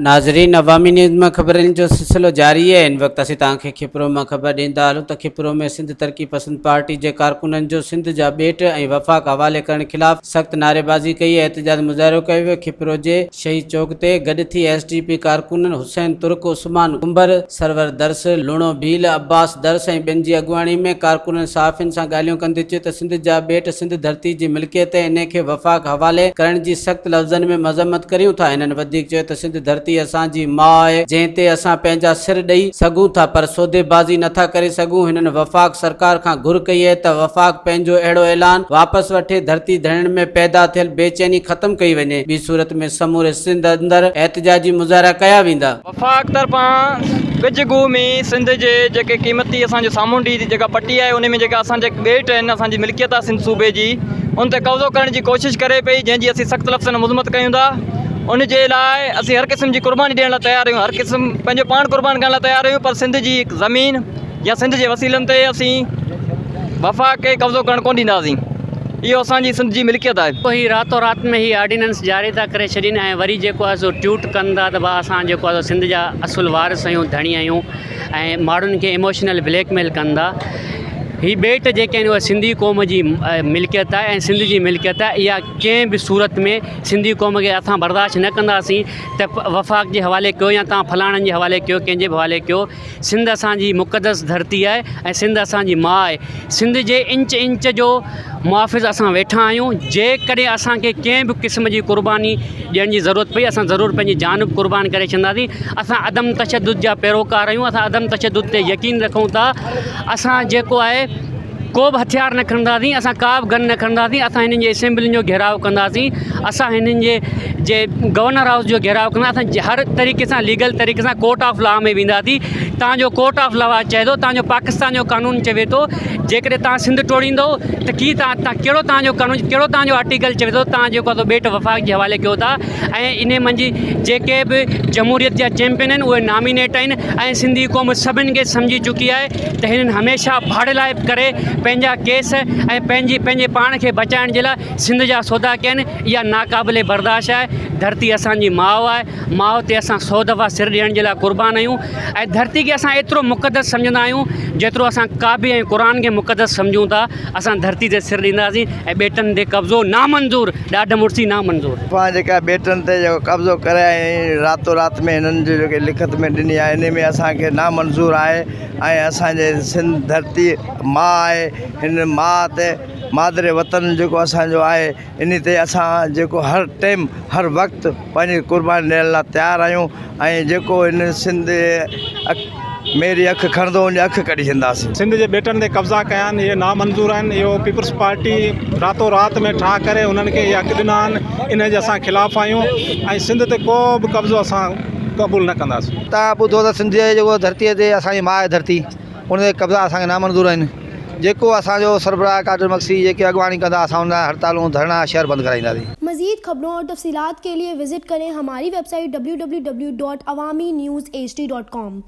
नाज़रीन, अवामी न्यूज़ में ख़बरनि जो सिलसिलो जारी है। इन वक्त असीं तव्हांखे खिपरो में ख़बर ॾींदा हलूं त खिपरो में सिंध तरक़ी पसंद पार्टी के कारकुननि जो सिंध जा ॿेट ऐं वफ़ाक़ हवाले करण खिलाफ़ सख़्त नारेबाज़ी कई है। एहतजाज मुज़ाहिरो कयो वियो। खिपरो जे शहीद चौक ते गॾु थी SDP कारकुननि हुसैन तुर्क, उस्मान कुंबर, सरवर दर्स, लूणो भील, अब्बास दर्स ऐं ॿियनि जी अॻुवाणी में कारकुननि सहाफ़ियुनि सां ॻाल्हियूं कंदे चयो त सिंध जा ॿेट सिंध धरती जी मिल्कियत है, इन खे वफ़ाक़ हवाले करण जी सख़्त लफ़्ज़नि में मज़म्मत करियूं था। इन्हनि वधीक चयो त सिंध धरती असांजी माउ आहे, जंहिं ते असां पंहिंजा सिर ॾेई सघूं था, पर सौदेबाज़ी नथा करे सघूं। हिननि वफ़ाक़ सरकार खां घुर कई है त वफ़ाक़ पंहिंजो अहिड़ो ऐलान वापसि वठे, धरती धरण में पैदा थियल बेचैनी ख़त्म कई वञे। ॿी सूरत में समूरे सिंध अंदरि एहतजाजी मुज़ाहिरा कया वेंदा। वफ़ाक़ तरफ़ां गिजगू में सिंध जे जेके क़ीमती असांजे सामूंडी जेका पट्टी आहे, उन में जेका असांजे ॿेट आहिनि, असांजी मिल्कियत आहे सिंध सूबे जी, उन ते कब्ज़ो करण जी कोशिशि करे पई, जंहिंजी असीं सख़्त लफ़्ज़नि में मज़म्मत कयूं था। उन जे लाइ असीं हर क़िस्म जी क़ुर्बानी ॾियण लाइ तयारु आहियूं, हर क़िस्म पंहिंजो पाण क़ुर्बान करण लाइ तयारु आहियूं, पर सिंध जी ज़मीन या सिंध जे वसीलनि ते असीं वफ़ाक़ खे कब्ज़ो करणु कोन ॾींदासीं। इहो असांजी सिंध जी मिल्कियत आहे। ही रातों रात में ही ऑर्डिनेंस जारी था करे छॾीनि ऐं वरी जेको आहे सो ट्यूट कंदा त भाउ असां जेको आहे सिंध जा असुल वारिस आहियूं, धणी आहियूं, ऐं माण्हुनि खे इमोशनल ब्लैकमेल कंदा। ही ॿेट जेके आहिनि उहे सिंधी क़ौम जी मिल्कियत आहे ऐं सिंध जी मिल्कियत आहे। इहा कंहिं बि सूरत में सिंधी क़ौम खे असां बर्दाश्त न कंदासीं त वफ़ाक़ जे हवाले कयो या तव्हां फलाणनि जे हवाले कयो, कंहिंजे बि हवाले कयो। सिंध असांजी मुक़दस धरती आहे ऐं सिंध असांजी माउ आहे। सिंध जे इंच इंच जो मुहाफ़िज़ असां वेठा आहियूं। जेकॾहिं असांखे कंहिं बि क़िस्म जी क़ुर्बानी ॾियण जी ज़रूरत पई, असां ज़रूरु पंहिंजी जान बि क़ुर्बान करे छॾींदासीं। असां अदम तशद्दुद जा पैरोकार आहियूं, असां अदम तशद्दुद ते यकीन रखूं था। असां जेको आहे को बि हथियार न खणंदासीं, असां का बि गन न खणंदासीं। असां हिननि जे असेंबलियुनि जो घेराव कंदासीं, असां हिननि जे गवर्नर हाउस जो घेराव कंदासीं। असां हर तरीक़े सां लीगल तरीक़े सां कोर्ट ऑफ लॉ में वेंदासीं। तव्हांजो कोर्ट ऑफ लॉ चए थो, तव्हांजो पाकिस्तान जो कानून चवे थो, जेकॾहिं तव्हां सिंध टोड़ींदो त तव्हां कहिड़ो तव्हांजो कानून, कहिड़ो तव्हांजो आर्टिकल चवे थो, तव्हां जेको आहे ॿेट वफ़ाक़ जे हवाले कयो था। ऐं इन मंझि जेके बि जमहूरियत जा चैंपियन आहिनि उहे नॉमिनेट आहिनि ऐं सिंधी क़ौम सभिनि खे सम्झी चुकी आहे त हिननि हमेशह भाड़े लाइ करे पंहिंजा केस ऐं पंहिंजे पाण खे बचाइण जे लाइ सिंध जा सौदा कया आहिनि। इहा नाक़ाबिले बर्दाश्त आहे। धरती असांजी माउ आहे, माउ ते असां 100 दफ़ा सिर ॾियण जे लाइ क़ुर्बान आहियूं। ऐं धरती खे असां एतिरो मुक़दस सम्झंदा आहियूं जेतिरो असां काबे ऐं क़ुरान खे मुक़दस सम्झूं था। असां धरती ते सिर ॾींदासीं ऐं ॿेटनि ते कब्ज़ो नामंज़ूर, ॾाढ मुड़सी नामंज़ूर। असां जेका ॿेटनि ते जेको कब्ज़ो करे ऐं रातों रात में हिननि जो जेके लिखत में ॾिनी आहे, इन में असांखे नामंज़ूर आहे। ऐं असांजे सिंध धरती माउ आहे, हिन माउ ते मादरे वतन जेको असांजो आहे, इन ते असां जेको हर टाइम हर वक़्तु पंहिंजी क़ुर्बानी ॾियण लाइ तयारु आहियूं। ऐं जेको हिन सिंध मेरी अखि खणंदो उन अखि कढी छॾींदासीं। सिंध जे ॿेटनि ते कब्ज़ा कया आहिनि, इहे नामंज़ूर आहिनि। इहो पीपल्स पार्टी रातों रात में ठाह करे उन्हनि खे इहा हक़ ॾिना आहिनि। इन जे असां ख़िलाफ़ु आहियूं ऐं सिंध ते को बि कब्ज़ो असां क़बूल न कंदासीं। तव्हां ॿुधो त सिंध जेको धरतीअ ते असांजी माउ आहे धरती, उन ते कब्ज़ा असांखे नामंज़ूर आहिनि। जेको असांजो सरबराह कादिर मक्सी जेके अॻुवाणी कंदा, असां उन हड़तालूं धरना शहर बंदि कराईंदासीं। मज़ीद खबरों और तफसीलात के लिए विजिट करें हमारी वेबसाइट www.awamiNewsHD.com।